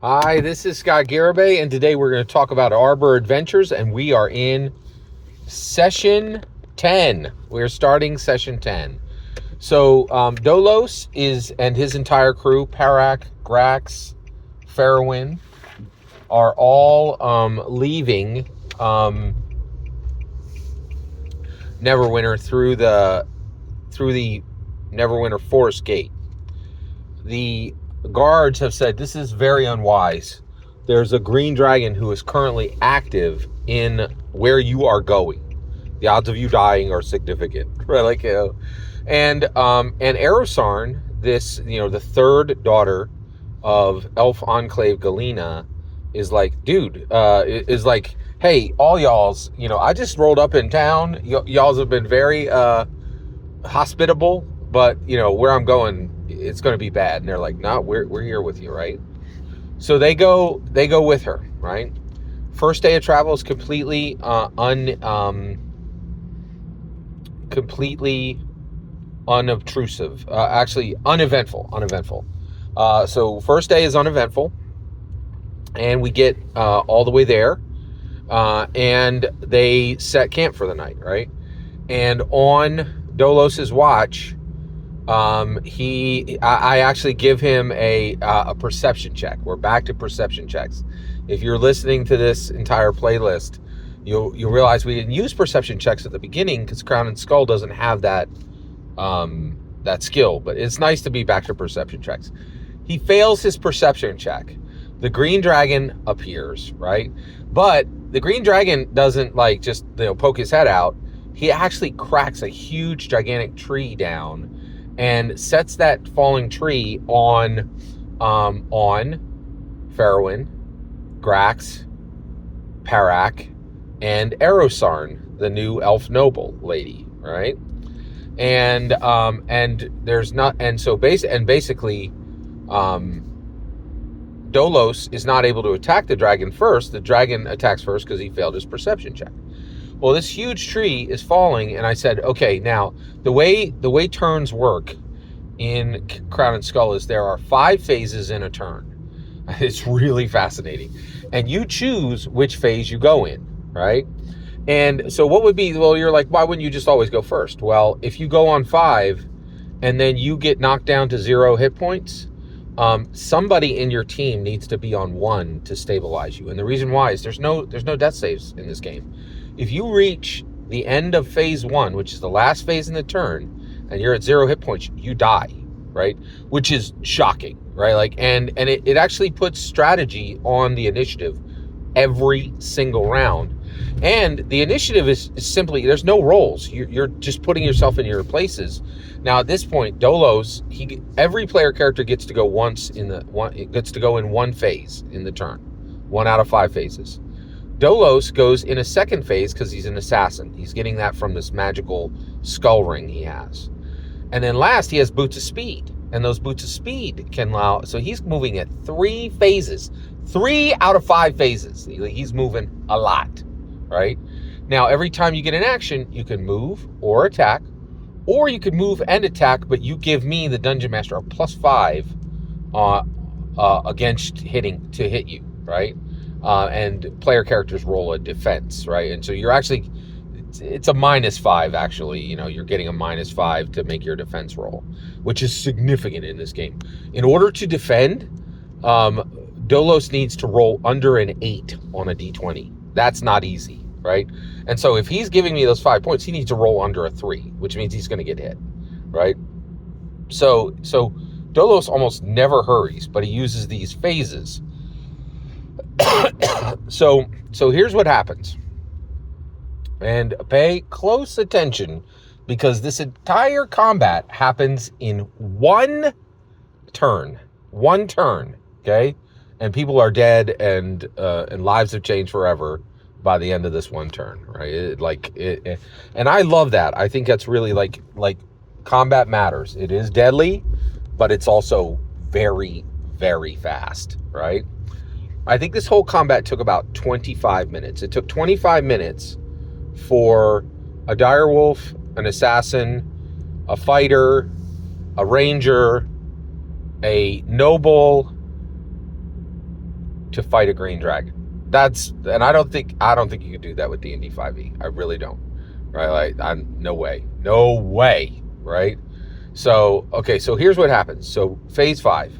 Hi, this is Scott Garibay, and today we're going to talk about Arbor Adventures, and we are in session 10. We're starting session 10. So, Dolos and his entire crew, Parak, Grax, Farrowin, are all leaving Neverwinter through the Neverwinter Forest Gate. The guards have said this is very unwise. There's a green dragon who is currently active in where you are going. The odds of you dying are significant, right? And Erosarn, this, the third daughter of Elf Enclave Galena, is like, dude, is like, hey, all y'all's, I just rolled up in town. Y'all's have been very hospitable, but where I'm going, it's going to be bad. And they're like, no, we're here with you, right? So they go with her, right? First day of travel is completely completely unobtrusive. Actually, uneventful. So first day is uneventful, and we get all the way there, and they set camp for the night, right? And on Dolos's watch, I actually give him a perception check. We're back to perception checks. If you're listening to this entire playlist, you'll realize we didn't use perception checks at the beginning because Crown and Skull doesn't have that skill. But it's nice to be back to perception checks. He fails his perception check. The green dragon appears, right? But the green dragon doesn't just poke his head out. He actually cracks a huge, gigantic tree down and sets that falling tree on Farrowin, Grax, Parak, and Erosarn, the new elf noble lady, right? And there's not, and so basically, Dolos is not able to attack the dragon first. The dragon attacks first because he failed his perception check. Well, this huge tree is falling, and I said, okay, now the way turns work in Crown and Skull is there are 5 phases in a turn. It's really fascinating. And you choose which phase you go in, right? And so what would be, well, you're like, why wouldn't you just always go first? Well, if you go on 5 and then you get knocked down to 0 hit points, somebody in your team needs to be on 1 to stabilize you. And the reason why is there's no death saves in this game. If you reach the end of phase 1, which is the last phase in the turn, and you're at 0 hit points, you die, right? Which is shocking, right? And it actually puts strategy on the initiative every single round. And the initiative is simply, there's no rolls. You're just putting yourself in your places. Now at this point, Dolos, every player character gets to go in one phase in the turn, 1 out of 5 phases. Dolos goes in a second phase because he's an assassin. He's getting that from this magical skull ring he has. And then last, he has Boots of Speed. And those Boots of Speed can allow... So he's moving at 3 phases. 3 out of 5 phases. He's moving a lot, right? Now, every time you get an action, you can move or attack. Or you could move and attack, but you give me, the Dungeon Master, a +5 against hit you, right? And player characters roll a defense, right? And so you're actually, it's a -5 actually. You're getting a -5 to make your defense roll, which is significant in this game. In order to defend, Dolos needs to roll under an 8 on a d20. That's not easy, right? And so if he's giving me those 5 points, he needs to roll under a 3, which means he's going to get hit, right? So Dolos almost never hurries, but he uses these phases. So here's what happens, and pay close attention because this entire combat happens in one turn, okay? And people are dead, and lives have changed forever by the end of this one turn, right? And I love that. I think that's really like combat matters. It is deadly, but it's also very, very fast, right? I think this whole combat took about 25 minutes. It took 25 minutes for a direwolf, an assassin, a fighter, a ranger, a noble, to fight a green dragon. And I don't think you could do that with D&D 5e. I really don't. Right? Like, no way. Right? So, okay, so here's what happens. So phase 5,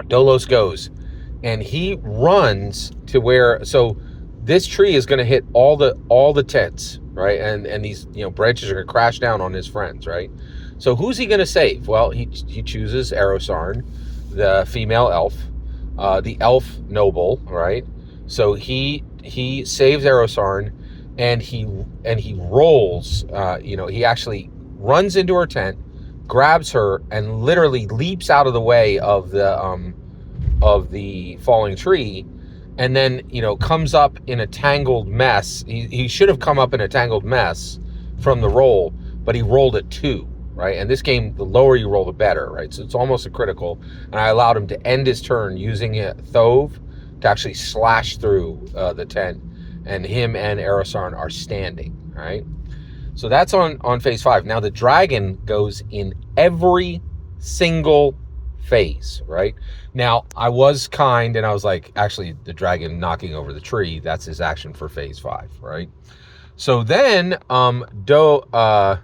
Dolos goes, and he runs to where, so this tree is going to hit all the tents, right? And these, branches are going to crash down on his friends, right? So who's he going to save? Well, he chooses Erosarn, the female elf, the elf noble, right? So he saves Erosarn, and he rolls. He actually runs into her tent, grabs her, and literally leaps out of the way of the falling tree, and then comes up in a tangled mess. He should have come up in a tangled mess from the roll, but he rolled it 2, right? And this game, the lower you roll, the better, right? So it's almost a critical, and I allowed him to end his turn using a Thove to actually slash through the tent, and him and Erosarn are standing, right? So that's on phase 5. Now the dragon goes in every single phase, right? Now I was kind, and I was like, actually, the dragon knocking over the tree, that's his action for phase 5, right? So then Dolos's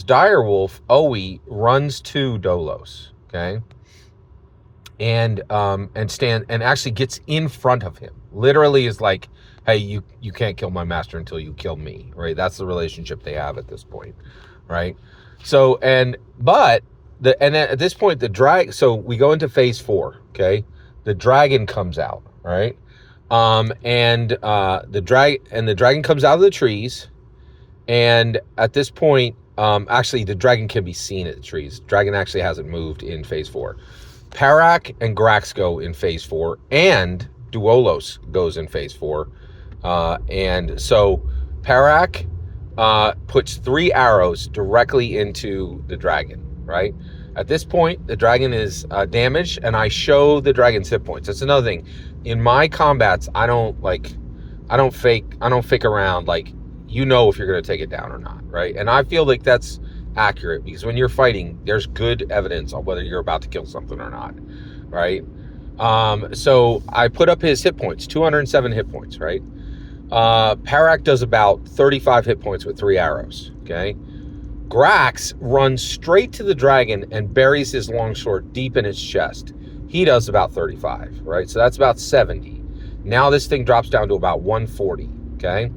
direwolf Owie runs to Dolos, okay, and actually gets in front of him. Literally is like, hey, you can't kill my master until you kill me, right? That's the relationship they have at this point, right? So at this point so we go into phase 4, okay? The dragon comes out, right? The dragon comes out of the trees, and at this point, actually the dragon can be seen at the trees. Dragon actually hasn't moved in phase 4. Parak and Grax go in phase 4, and Duolos goes in phase 4. And so Parak puts 3 arrows directly into the dragon, right? At this point, the dragon is damaged, and I show the dragon's hit points. That's another thing. In my combats, I don't fake around. Like, if you're going to take it down or not, right? And I feel like that's accurate, because when you're fighting, there's good evidence on whether you're about to kill something or not, right? So I put up his hit points, 207 hit points, right? Parak does about 35 hit points with 3 arrows, okay? Grax runs straight to the dragon and buries his longsword deep in its chest. He does about 35, right? So that's about 70. Now this thing drops down to about 140, okay?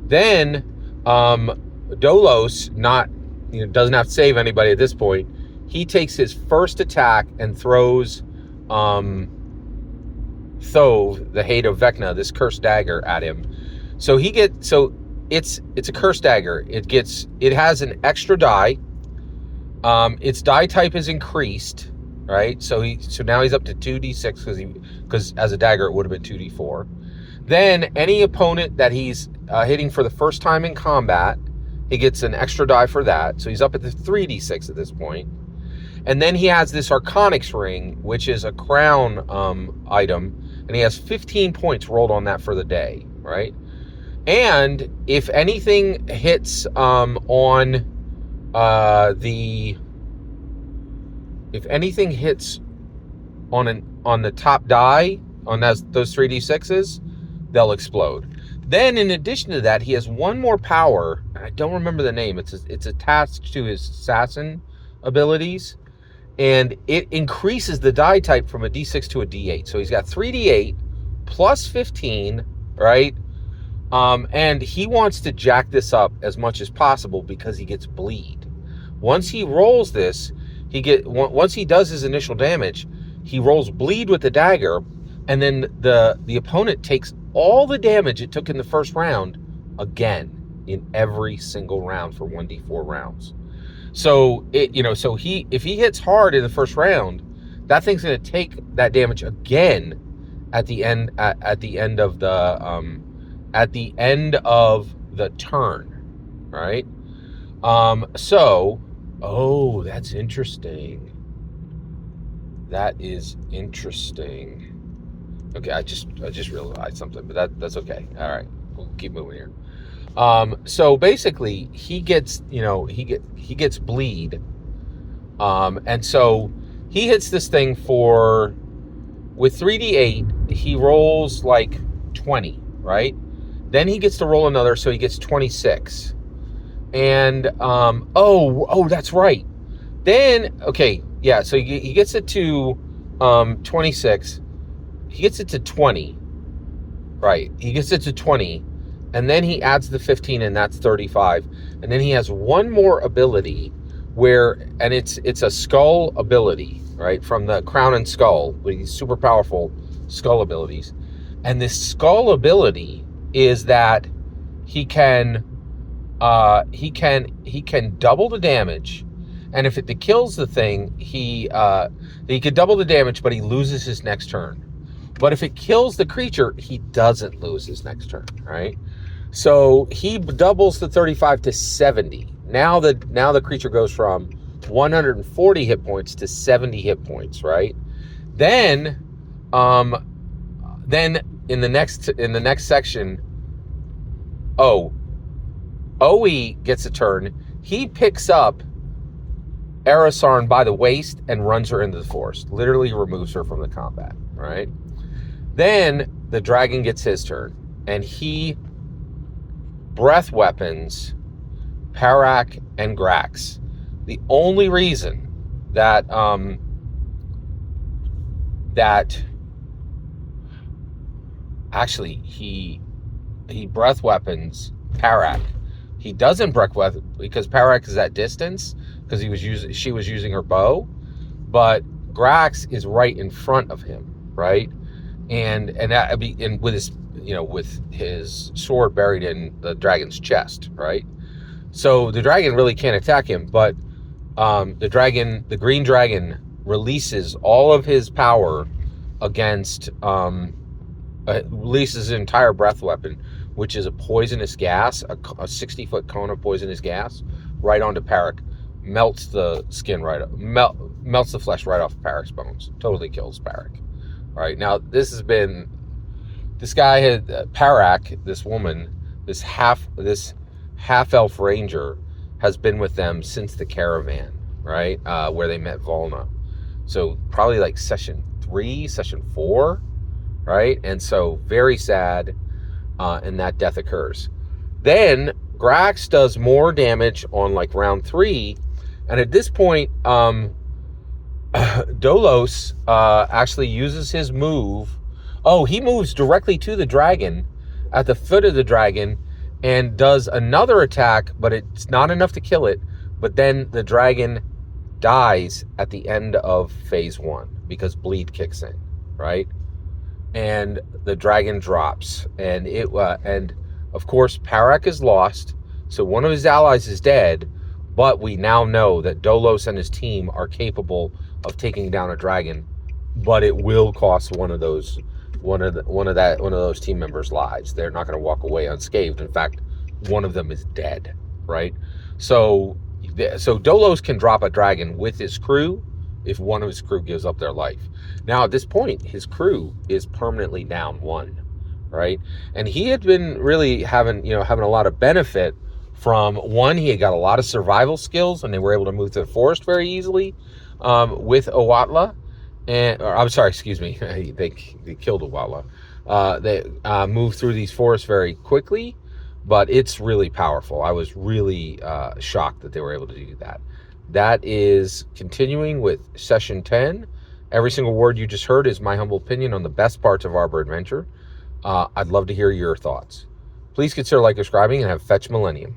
Then Dolos doesn't have to save anybody at this point. He takes his first attack and throws Thove, the Hate of Vecna, this cursed dagger, at him. So it's a cursed dagger. It has an extra die. Its die type is increased, right? So now he's up to 2d6 because as a dagger it would have been 2d4. Then any opponent that he's hitting for the first time in combat, he gets an extra die for that. So he's up at the 3d6 at this point. And then he has this Arcanics ring, which is a crown item, and he has 15 points rolled on that for the day, right? And if anything hits on the top die on those 3d6s, they'll explode. Then in addition to that, he has one more power. I don't remember the name. It's attached to his assassin abilities, and it increases the die type from a d6 to a d8. So he's got 3d8 plus 15, right? And he wants to jack this up as much as possible because he gets bleed. Once he rolls this, once he does his initial damage, he rolls bleed with the dagger, and then the opponent takes all the damage it took in the first round again in every single round for 1d4 rounds. So if he hits hard in the first round, that thing's going to take that damage again at the end of the turn, right? That's interesting. That is interesting. Okay, I just realized something, but that's okay. All right, we'll keep moving here. So basically, he gets bleed, And so he hits this thing for, with 3d8, he rolls like 20, right? Then he gets to roll another, so he gets 26. And, that's right. Then, okay, yeah, so he gets it to 26. He gets it to 20, right? He gets it to 20, and then he adds the 15, and that's 35. And then he has one more ability and it's a skull ability, right? From the Crown and Skull, with these super powerful skull abilities. And this skull ability is that he can double the damage, and if it kills the thing, he could double the damage, but he loses his next turn. But if it kills the creature, he doesn't lose his next turn, right? So he doubles the 35 to 70. Now the creature goes from 140 hit points to 70 hit points, right? Then in the next section, OE gets a turn. He picks up Erisarn by the waist and runs her into the forest. Literally removes her from the combat, right? Then the dragon gets his turn, and he breath weapons Parak and Grax. The only reason that actually he breath weapons Parak. He doesn't breath weapon because Parak is at distance, because she was using her bow, but Grax is right in front of him, right? And with his sword buried in the dragon's chest, right? So the dragon really can't attack him, but the green dragon releases all of his power against releases his entire breath weapon, which is a poisonous gas, a 60-foot cone of poisonous gas, right onto Parak, melts the skin melts the flesh right off of Parak's bones, totally kills Parak. Right now, this guy had Parak, this woman, this half elf ranger, has been with them since the caravan, right, where they met Volna. So probably like session 3, session 4, right? And so very sad, and that death occurs. Then Grax does more damage on like round 3, and at this point, Dolos actually uses his move. He moves directly to the dragon, at the foot of the dragon, and does another attack, but it's not enough to kill it. But then the dragon dies at the end of phase 1 because bleed kicks in, right? And the dragon drops, and and of course Parak is lost, so one of his allies is dead. But we now know that Dolos and his team are capable of taking down a dragon, but it will cost one of those team members' lives. They're not going to walk away unscathed. In fact, one of them is dead, right? So Dolos can drop a dragon with his crew if one of his crew gives up their life. Now at this point, his crew is permanently down 1, right? And he had been really having a lot of benefit from, one, he had got a lot of survival skills, and they were able to move through the forest very easily with Owatla. I'm sorry, excuse me, they killed Owatla. They moved through these forests very quickly, but it's really powerful. I was really shocked that they were able to do that. That is continuing with session 10. Every single word you just heard is my humble opinion on the best parts of Arbor Adventure. I'd love to hear your thoughts. Please consider subscribing, and have fetch Millennium.